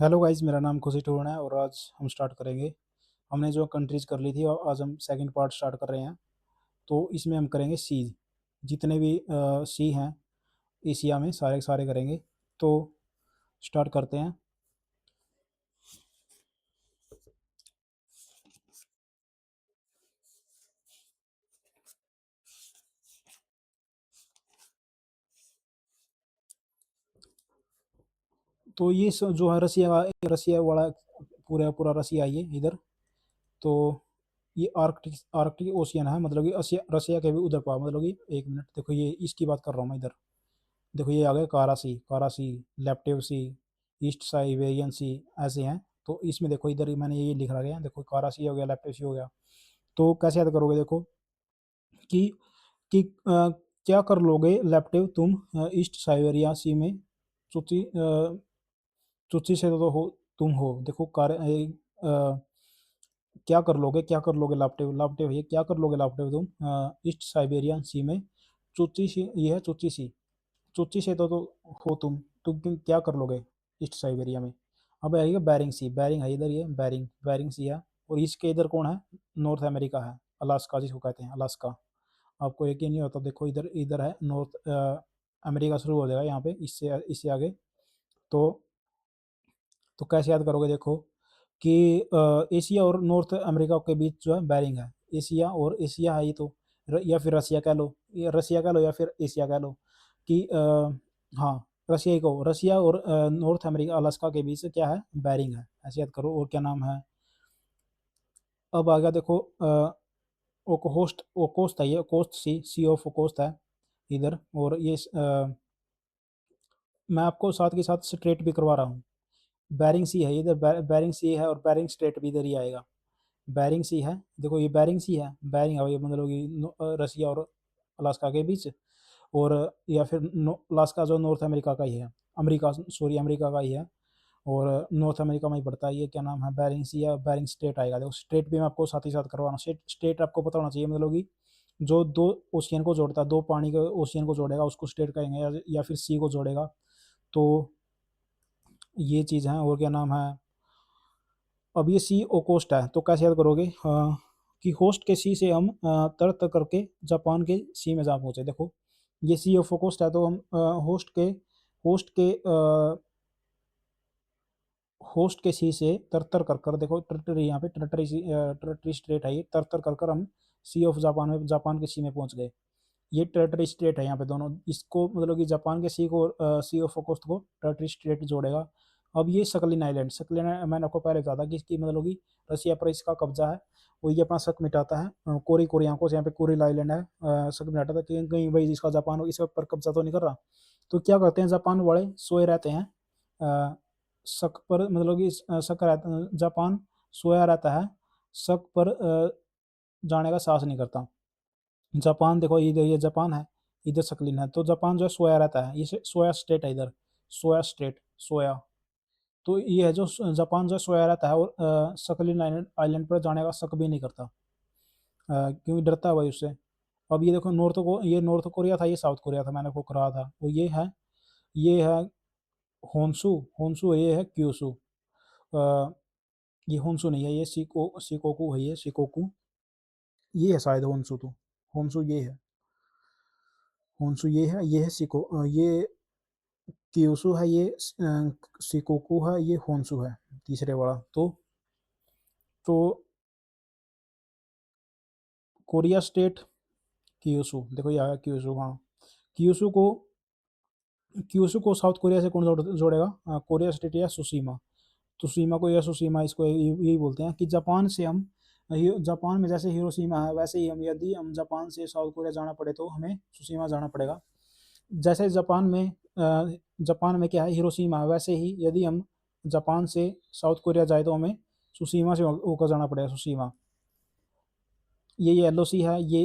Hello guys, मेरा नाम खुशी टूरण है और आज हम स्टार्ट करेंगे। हमने जो कंट्रीज कर ली थी और आज हम सेकंड पार्ट स्टार्ट कर रहे हैं। तो इसमें हम करेंगे सी, जितने भी सी हैं एशिया में सारे के सारे करेंगे। तो स्टार्ट करते हैं। तो ये जो है रसिया रसिया वाला पूरा पूरा रसिया ये इधर। तो ये आर्कटिक आर्कटिक ओशियन है, मतलब कि रसिया रसिया के भी उधर पा, मतलब कि एक मिनट देखो, ये इसकी बात कर रहा हूँ मैं इधर। देखो ये आ गया कारा सी, लैप्टिव सी, ईस्ट साइबेरियन सी, ऐसे हैं। तो इसमें देखो इधर ही मैंने ये लिख रहा गया, देखो कारा सी हो गया, लैप्टिव सी हो गया। तो कैसे याद करोगे देखो कि क्या कर लोगे लैप्टिव तुम ईस्ट साइबेरिया सी में। चुची चुची से तो हो, तुम हो देखो क्या कर लोगे लैप्टिव लैप्टिव ये क्या कर लोगे लैप्टिव तुम ईस्ट साइबेरियन सी में। चुची सी ये है, चुची से तो हो तुम क्या कर लोगे ईस्ट साइबेरिया में। अब आएगा बैरिंग सी, बैरिंग है इधर, ये बैरिंग बैरिंग सी है। और इसके इधर कौन है, नॉर्थ अमेरिका है, अलास्का जिसको कहते हैं अलास्का। आपको यकीन नहीं होता, देखो इधर इधर है नॉर्थ अमेरिका शुरू हो जाएगा यहाँ पे, इससे इससे आगे। तो तो कैसे याद करोगे देखो कि एशिया और नॉर्थ अमेरिका के बीच जो है बैरिंग है। एशिया और एशिया है ये तो, या फिर रसिया कह लो, या रसिया कह लो या फिर एशिया कह लो कि हाँ, रसिया ही कहो। रसिया और नॉर्थ अमेरिका अलास्का के बीच क्या है, बैरिंग है, ऐसे याद करो। और क्या नाम है, अब आ गया देखो ओकोहोस्ट, ओकोस्ट है ये, ओकोस्ट सी ऑफ ओकोस्ट है इधर। और ये मैं आपको साथ के साथ स्ट्रेट भी करवा रहा हूँ। बैरिंग सी है इधर, बैरिंग सी है और बैरिंग स्ट्रेट भी इधर ही आएगा। बैरिंग सी है, देखो ये बैरिंग सी है, बैरिंग है ये, मतलब कि रसिया और अलास्का के बीच। और या फिर अलास्का जो नॉर्थ अमेरिका का ही है, अमेरिका सॉरी अमेरिका का ही है। और नॉर्थ अमेरिका में ही पड़ता है ये, क्या नाम है, बैरिंग सी या बैरिंग स्ट्रेट आएगा। देखो स्ट्रेट भी मैं आपको साथ ही साथ करवाना, स्ट्रेट आपको पता होना चाहिए, मतलब कि जो दो ओशियन को जोड़ता है, दो पानी के ओशियन को जोड़ेगा उसको स्ट्रेट कहेंगे, या फिर सी को जोड़ेगा। तो ये चीज़ है। और क्या नाम है, अब ये सी ओ कोस्ट है, तो कैसे याद करोगे कि होस्ट के सी से हम तर तर करके जापान के सी में जा पहुंचे। देखो ये सी ऑफ कोस्ट है, तो हम होस्ट के सी से तर तर कर कर, देखो टेरिटरी यहाँ पे टेरिटरी स्टेट है ये, तर तर कर कर हम सी ऑफ जापान में, जापान के सी में पहुंच गए। ये टेरिटरी स्टेट है यहाँ पे दोनों, इसको मतलब कि जापान के सी को सी ऑफ कोस्ट को टेरिटरी स्टेट जोड़ेगा। अब ये सकलिन आइलैंड, सकलिन मैंने आपको पहले बताया था कि इसकी मतलब कि रसिया पर इसका कब्जा है। वो ये अपना शक मिटाता है कोरी कोरी आंखों से, यहाँ पे कोरिल आइलैंड है, शक मिटाता था कि कहीं भाई इसका जापान इसके ऊपर कब्जा तो नहीं कर रहा। तो क्या करते हैं, जापान वाले सोए रहते हैं शक पर, मतलब कि शक रहता, जापान सोया रहता है, शक पर जाने का साहस नहीं करता। जापान देखो इधर, ये जापान है, इधर सकलिन है, तो जापान जो है सोया रहता है, ये सोया स्टेट है इधर, सोया स्टेट, सोया। तो ये है जो जापान जो है सोया रहता है, और सकलिन आइलैंड आइलैंड पर जाने का शक भी नहीं करता, क्योंकि डरता है भाई उससे। अब ये देखो नॉर्थ को, ये नॉर्थ कोरिया था, ये साउथ कोरिया था, मैंने आपको कहा था। वो ये है होन्सू, होन्सू ये है क्यूसू। अ, ये होन्सू नहीं है, ये सिकोकू है, ये सिकोकू, ये है शायद होन्सू। तो होन्सू ये है, होन्सू ये है ये क्यूसू है, ये सिकोकू है, ये होन्सू है तीसरे वाला। तो कोरिया स्टेट, क्यूसू, देखो ये आया क्यूसू, हाँ। क्यूसू को क्यूसू को साउथ कोरिया से कौन जोड़ेगा, कोरिया स्टेट या सुशीमा। सुशीमा को या सुशीमा, इसको यही बोलते हैं कि जापान से हम, जापान में जैसे हिरोशिमा है, वैसे ही हम, यदि हम जापान से साउथ कोरिया जाना पड़े तो हमें सुशीमा जाना पड़ेगा। जैसे जापान में क्या है, हिरोशिमा है, वैसे ही यदि हम जापान से साउथ कोरिया जाए तो हमें सुशीमा से होकर जाना पड़ेगा, सुशीमा। ये येलो सी है, ये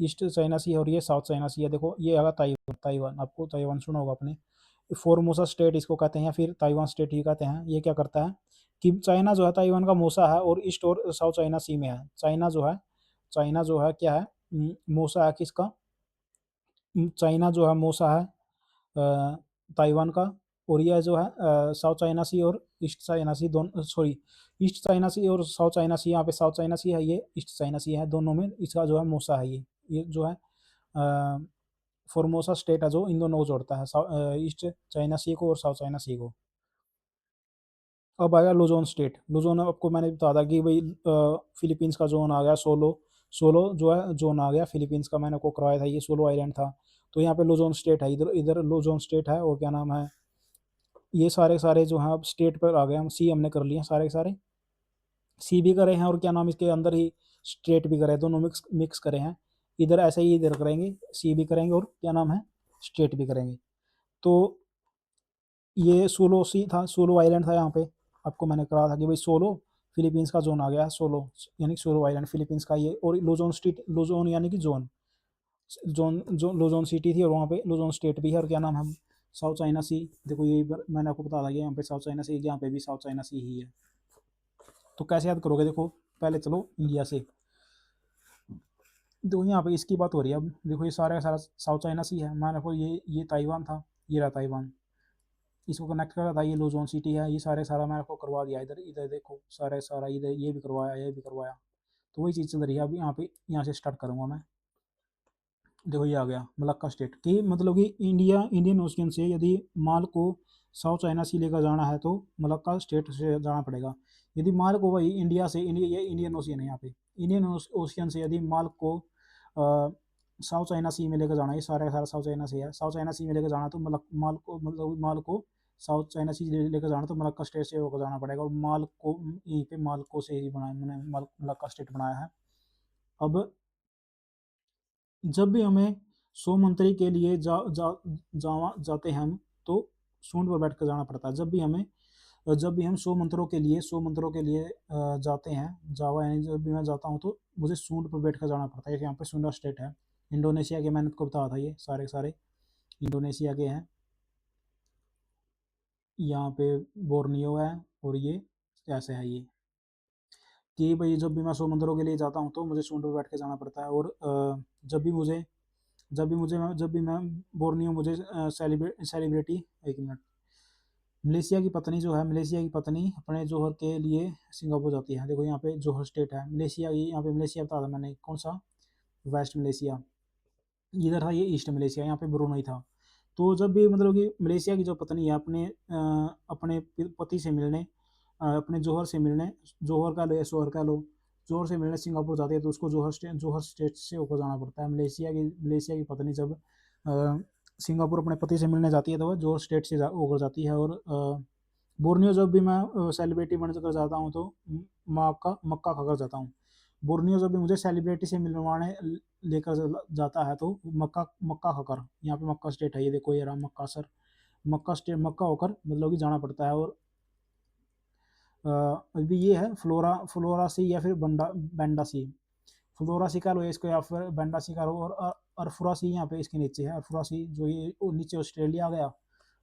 ईस्ट चाइना सी है, और ये साउथ चाइना सी है। देखो ये आगा ताइवान, ताइवान आपको ताइवान सुना होगा आपने, फोर्मोसा स्टेट इसको कहते हैं, या फिर ताइवान स्टेट ही कहते हैं। ये क्या करता है कि चाइना जो है ताइवान का मोसा है, और ईस्ट और साउथ चाइना सी में है। चाइना जो है क्या है, मोसा है किसका, चाइना जो है मोसा है ताइवान का। और यह जो है साउथ चाइना सी और ईस्ट चाइना सी दोनों, सॉरी, ईस्ट चाइना सी और साउथ चाइना सी, यहाँ पे साउथ चाइना सी है, ये ईस्ट चाइना सी है, दोनों में इसका जो है मोसा है, ये जो है फॉर्मोसा स्टेट है जो इन दोनों को जोड़ता है, ईस्ट चाइना सी को और साउथ चाइना सी को। अब आया लुजोन स्टेट। लुजोन आपको मैंने बता था कि भाई फिलीपींस का जोन आ गया, सोलो सोलो जो है जोन आ गया फिलीपींस का, मैंने आपको करवाया था, ये सोलो आइलैंड था। तो यहाँ पे लुजोन स्टेट है, इधर इधर लुजोन स्टेट है, और क्या नाम है, ये सारे सारे जो हैं अब स्टेट पर आ गए हम, सी हमने कर लिए हैं सारे के सारे, सी भी करे हैं और क्या नाम इसके अंदर ही स्टेट भी करे हैं, दोनों मिक्स मिक्स करे हैं। इधर ऐसे ही इधर करेंगे, सी भी करेंगे और क्या नाम है स्टेट भी करेंगे। तो ये सोलो सी था, सोलो आइलैंड था यहाँ पे, आपको मैंने कहा था कि भाई सोलो फिलीपींस का जोन आ गया है, सोलो यानी सोलो आइलैंड फिलीपींस का ये, और लुजोन स्टेट, लुजोन यानी कि जोन, जोन जो लुजोन सिटी थी और वहाँ पे लुजोन स्टेट भी है, और क्या नाम है साउथ चाइना सी, देखो ये मैंने आपको बता दिया यहाँ पे साउथ चाइना सी, यहाँ पे भी साउथ चाइना सी ही है। तो कैसे याद करोगे, देखो पहले चलो इंडिया से, देखो यहाँ पे इसकी बात हो रही है, अब देखो ये सारा का सारा साउथ चाइना सी है, मान रखो ये ताइवान था, ये रहा ताइवान, इसको कनेक्ट कर रहा था, ये लुजोन सिटी है, ये सारे सारा मैंने आपको करवा दिया, इधर इधर देखो सारे सारा, इधर ये भी करवाया, ये भी करवाया। तो वही चीज़ चल रही है, अब यहाँ पे यहाँ से स्टार्ट करूँगा मैं। देखो ये आ गया मलक्का स्टेट की, मतलब कि इंडियन ओशियन से यदि माल को साउथ चाइना सी लेकर जाना है तो मलक्का स्टेट से जाना पड़ेगा। यदि माल को वही इंडिया से, ये इंडियन ओशियन है यहाँ पे, इंडियन ओशियन से यदि माल को साउथ चाइना सी में लेकर जाना है, ये सारा का सारा साउथ चाइना सी है, साउथ चाइना सी में लेकर जाना तो माल को, मतलब माल को साउथ चाइना सी लेकर जाना तो मलक्का स्टेट से होकर जाना पड़ेगा, और माल को यहीं पे मालको से ही बनाया मैंने, मलक्का स्टेट बनाया है। अब जब भी हमें सोमंतरी के लिए जाते हैं हम, तो सूंड पर बैठ कर जाना पड़ता है। जब भी हम सौ मंत्रों के लिए जाते हैं, जावा यानी जब भी मैं जाता हूँ तो मुझे सूंड पर बैठ कर जाना पड़ता है। यहाँ पे सुंडा स्टेट है, इंडोनेशिया के, मैंने आपको बताया था, ये सारे के सारे इंडोनेशिया के हैं। यहाँ पे बोर्नियो है, और ये ऐसे है ये, कि भाई जब भी मैं सौ मंदिरों के लिए जाता हूँ तो मुझे सूंड पर बैठ के जाना पड़ता है। और जब भी मैं बोर्नियो, मुझे सेलिब्रिटी, एक मिनट, मलेशिया की पत्नी जो है, मलेशिया की पत्नी अपने जोहर के लिए सिंगापुर जाती है। देखो यहाँ पे जोहर स्टेट है मलेशिया की, यहाँ पे मलेशिया बता था मैंने कौन सा, वेस्ट मलेशिया, इधर था ये ईस्ट मलेशिया, यहाँ पे ब्रुनई था। तो जब भी मतलब कि मलेशिया की जो पत्नी है अपने पति से मिलने, अपने जोहर से मिलने, जोहर का लो या शोहर का लो, जोहर से मिलने सिंगापुर जाती है, तो उसको जोहर स्टेट से होकर जाना पड़ता है। मलेशिया की पत्नी जब सिंगापुर अपने पति से मिलने जाती है तो वह जोहर स्टेट से होकर जाती है। और बोर्नियो जब भी मैं सेलिब्रिटी बनकर जाता हूँ तो मक्का खाकर जाता हूँ। बोर्नियो जब भी मुझे सेलिब्रिटी से मिलवाने लेकर जाता है तो मक्का मक्का खाकर, यहाँ पे मक्का स्टेट है, ये देखो ये रहा मक्का सर, मक्का स्टेट, मक्का होकर मतलब कि जाना पड़ता है। और अभी ये है फ्लोरा सी या फिर बेंडा सी, फ्लोरा सी कह लो इसको या फिर बेंडा सी कह लो, और अरफुरा सी यहाँ पे इसके नीचे है, अरफुरा सी जो ये नीचे ऑस्ट्रेलिया आ गया,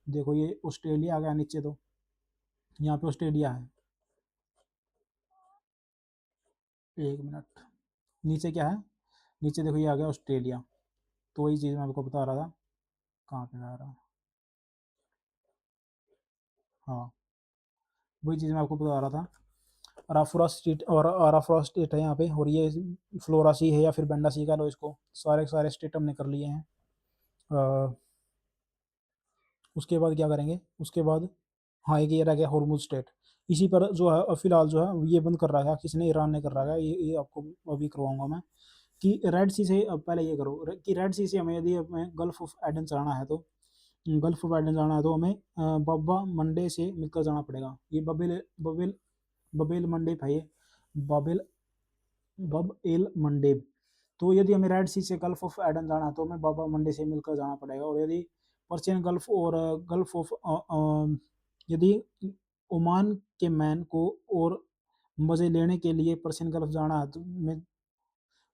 देखो ये ऑस्ट्रेलिया आ गया नीचे, तो यहाँ पे ऑस्ट्रेलिया है, एक मिनट, नीचे क्या है, नीचे देखो ये आ गया ऑस्ट्रेलिया। तो वही चीज़ मैं आपको बता रहा था, कहाँ पे आ रहा, हाँ वही चीज़ मैं आपको बता रहा था, अराफुरा स्टेट, और अराफुरा स्टेट है यहाँ पे, और ये फ्लोरा सी है या फिर बेंडा सी कह लो इसको, सारे सारे स्टेट हमने कर लिए हैं। उसके बाद क्या करेंगे, उसके बाद हाँ एक ये रह गया हॉर्मुज स्टेट, इसी पर जो है फिलहाल जो है ये बंद कर रहा है, किसने, ईरान ने कर रहा है, ये आपको अभी करवाऊंगा मैं, कि रेड सी से, अब पहले ये करो कि रेड सी से हमें यदि हमें गल्फ ऑफ एडन जाना है तो, गल्फ ऑफ एडन जाना है तो हमें बाबा मंडे से मिलकर जाना पड़ेगा। ये बबेल बबेल बबेल मंडेप है, ये बबेल बब एल मंडेब। तो यदि हमें रेड सी से गल्फ ऑफ एडन जाना है तो हमें बाबा मंडे से मिलकर जाना पड़ेगा। और यदि पर्शियन गल्फ और गल्फ ऑफ यदि ओमान के मैन को और मज़े लेने के लिए पर्शियन गल्फ जाना है तो मैं,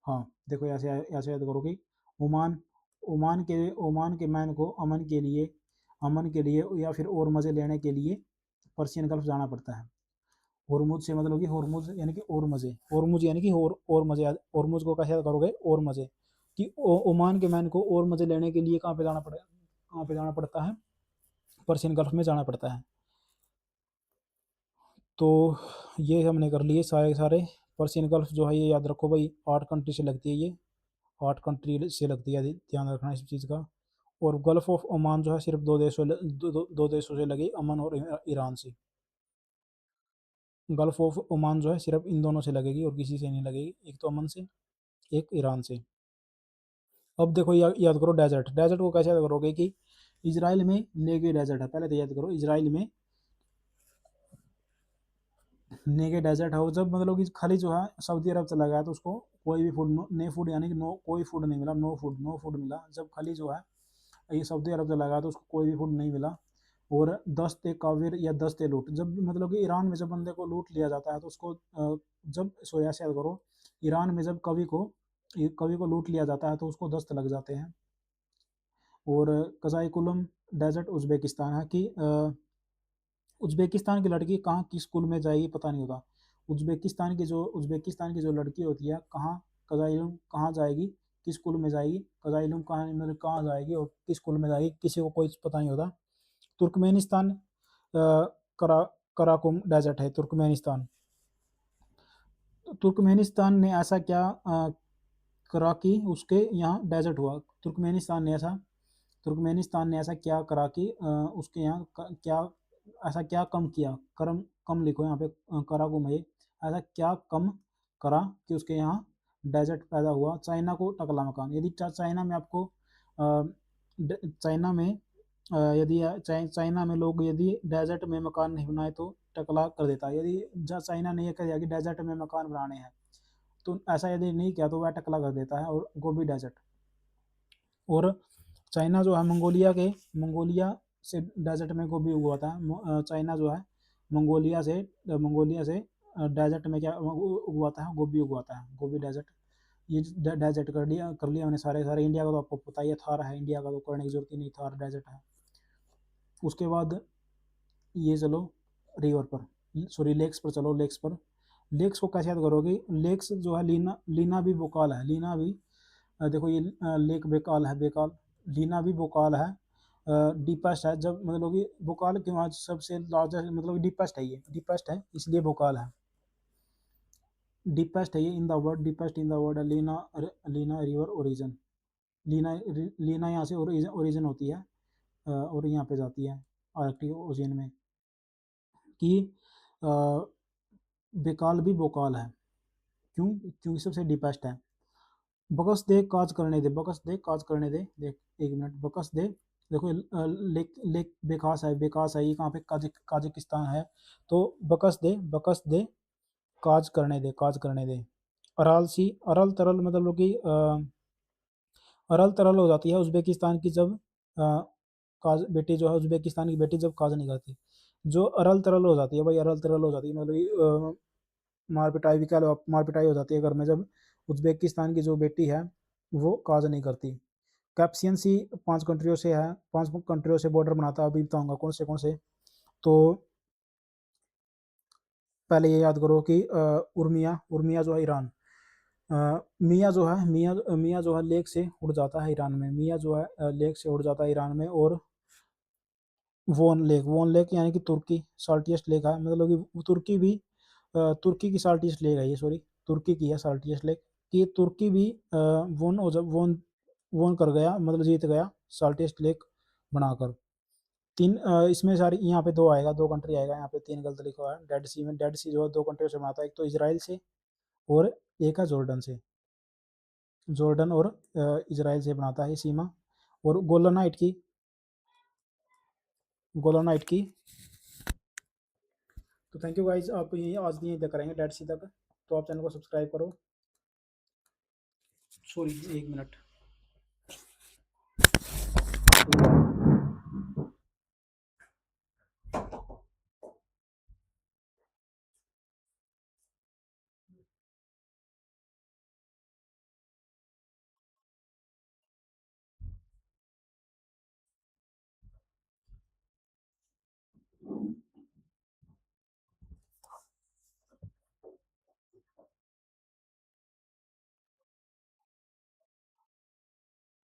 हाँ देखो ऐसे ऐसे याद करो कि ओमान ओमान के मैन को अमन के लिए या फिर और मज़े लेने के लिए पर्शियन गल्फ जाना पड़ता है। हुरमुज से मतलब कि हुरमुज यानी कि और मज़े, हुरमुज यानी कि और मज़े, हुरमुज को कैसे याद करोगे, और मज़े, कि ओमान के मैन को और मज़े लेने के लिए कहाँ पे जाना पड़ता है, पर्शियन गल्फ में जाना पड़ता है। तो ये हमने कर लिए सारे सारे। पर्सियन गल्फ जो है ये याद रखो भाई, 8 कंट्री से लगती है ये, 8 कंट्री से लगती है, ध्यान रखना इस चीज़ का। और गल्फ ऑफ ओमान जो है सिर्फ दो देशों से लगी, अमन और ईरान से। गल्फ ऑफ ओमान जो है सिर्फ इन दोनों से लगेगी और किसी से नहीं लगेगी, एक तो अमन से, एक ईरान से। अब देखो याद करो डेजर्ट, डेजर्ट को कैसे याद करोगे कि इजराइल में नेगे डेजर्ट है, पहले तो याद करो इजराइल में नेगे डेजर्ट है। वो जब मतलब कि खाली जो है सऊदी अरब चला गया तो उसको कोई भी फूड ने फूड यानी कि नो कोई फूड नहीं मिला, नो फूड मिला। जब खाली जो है ये सऊदी अरब चला गया तो उसको कोई भी फूड नहीं मिला। और दस्ते काविर या दस्ते लूट, जब मतलब कि ईरान में जब बंदे को लूट लिया जाता है तो उसको जब सोया से याद करो, ईरान में जब कवि को लूट लिया जाता है तो उसको दस्त लग जाते हैं। और कज़ाई डेजर्ट उज़्बेकिस्तान है कि उज़्बेकिस्तान की लड़की कहाँ किस स्कूल में जाएगी पता नहीं होता। उज़्बेकिस्तान की जो लड़की होती है कहाँ कज़ाइलुम कहाँ जाएगी, किस स्कूल में जाएगी, कज़ाइलुम कहाँ मतलब कहाँ जाएगी और किस स्कूल में जाएगी, किसी को कोई पता नहीं होता। तुर्कमेनिस्तान करा कराकुम डेजर्ट है तुर्कमेनिस्तान। तुर्कमेनिस्तान ने ऐसा क्या करा कि उसके यहाँ डेजर्ट हुआ। तुर्कमेनिस्तान ने ऐसा क्या करा कि उसके यहाँ क्या ऐसा क्या कम किया, करम कम लिखो यहाँ पे, कराकुम है, ऐसा क्या कम करा कि उसके यहाँ डेजर्ट पैदा हुआ। चाइना को टकला मकान, यदि चाइना में आपको चाइना में यदि चाइना में लोग यदि डेजर्ट में मकान नहीं बनाए तो टकला कर देता है। यदि चाइना ने यह कह दिया कि डेजर्ट में मकान बनाने हैं तो ऐसा यदि नहीं किया तो वह टकला कर देता है। और गोबी डेजर्ट। और चाइना जो है मंगोलिया से डेजर्ट में गोभी उगवाता है। चाइना जो है मंगोलिया से डेजर्ट में क्या उगवाता है, गोभी उगवाता है, गोभी डेजर्ट। ये डेजर्ट कर लिया हमने सारे सारे। इंडिया का तो आपको पता ही है, थार है, इंडिया का तो करने की जरूरत ही नहीं, थार डेजर्ट है। उसके बाद ये चलो रिवर पर, सॉरी लेक्स पर चलो। लेक्स को कैसे याद करोगे, लेक्स जो है लीना लीना भी बोकाल है, लीना भी देखो ये लेक बेकाल है, बेकाल। लीना भी बोकाल है, डीपेस्ट है। जब मतलब कि बोकाल के वहाँ सबसे लार्जेस्ट मतलब डीपेस्ट है, ये डीपेस्ट है इसलिए बोकाल है, डीपेस्ट है ये in the world, deepest in the world. Lena Lena river origin, Lena यहाँ से ओरिजिन होती है और यहाँ पे जाती है आर्कटिक ओशियन में। कि बेकाल भी बोकाल है, क्यों, क्योंकि सबसे डीपेस्ट है। बकस दे काज करने दे, बकस दे काज करने दे, देख एक मिनट, बकस दे देखो लेक लेक बेकास है ये कहाँ पे, काजिकिस्तान है। तो बकस दे काज करने दे। अरल तरल मतलब लोग कि अरल तरल हो जाती है उज़्बेकिस्तान की जब काज बेटी जो है, उज़्बेकिस्तान की बेटी जब काज नहीं करती, जो अरल तरल हो जाती है भाई, अरल तरल हो जाती है मतलब कि मार पिटाई भी कह लो, मार पिटाई हो जाती है घर में जब उज़्बेकिस्तान की जो बेटी है वो काज नहीं करती। कैप्सियन सी 5 कंट्रियों से है, 5 कंट्रियों से बॉर्डर बनाता है, अभी बताऊंगा कौन से। तो पहले ये याद करो कि उर्मिया उर्मिया जो है ईरान, मियाँ जो है मियाँ जो है लेक से उड़ जाता है ईरान में, मियाँ जो है लेक से उड़ जाता है ईरान में। और वोन लेक यानी कि तुर्की साल्टिएस्ट लेक है, मतलब कि तुर्की भी तुर्की की साल्टिएस्ट लेक है ये, सॉरी तुर्की की है साल्टिएस्ट लेक। कि तुर्की भी वोन हो जब वोन वोन कर गया मतलब जीत गया साल्टिएस्ट लेक बनाकर। तीन इसमें सारी यहाँ पे दो आएगा, दो कंट्री आएगा, यहाँ पे तीन गलत लिखा हुआ है। डेड सी में, डेड सी जो है दो कंट्री से बनाता है, एक तो इसराइल से और एक है जॉर्डन से। जॉर्डन और इसराइल से बनाता है ये सीमा। और गोलानाइट की। तो थैंक यू गाइज, आप ये आज यहीं तक करेंगे डेड सी तक। तो आप चैनल को सब्सक्राइब करो। सॉरी एक मिनट।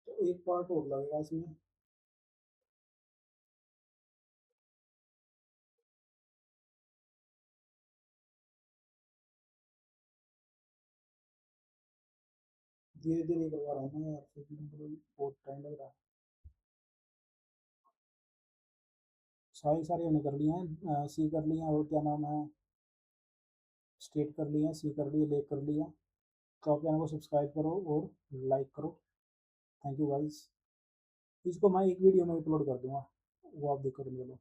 तो एक पार्ट और लगेगा इसमें। धीरे धीरे करवा रहा हूँ मैं यार, फिर मतलब बहुत टाइम लग रहा है। सारी सारी हमने कर लिए हैं, सी कर लिए हैं, और क्या नाम है, स्टेट कर लिए हैं, सी कर लिए, लेक कर लिया। तो आप चैनल को सब्सक्राइब करो और लाइक करो। Thank you guys. इसको मैं एक वीडियो में अपलोड कर दूंगा, वो आप देखकर ले लो।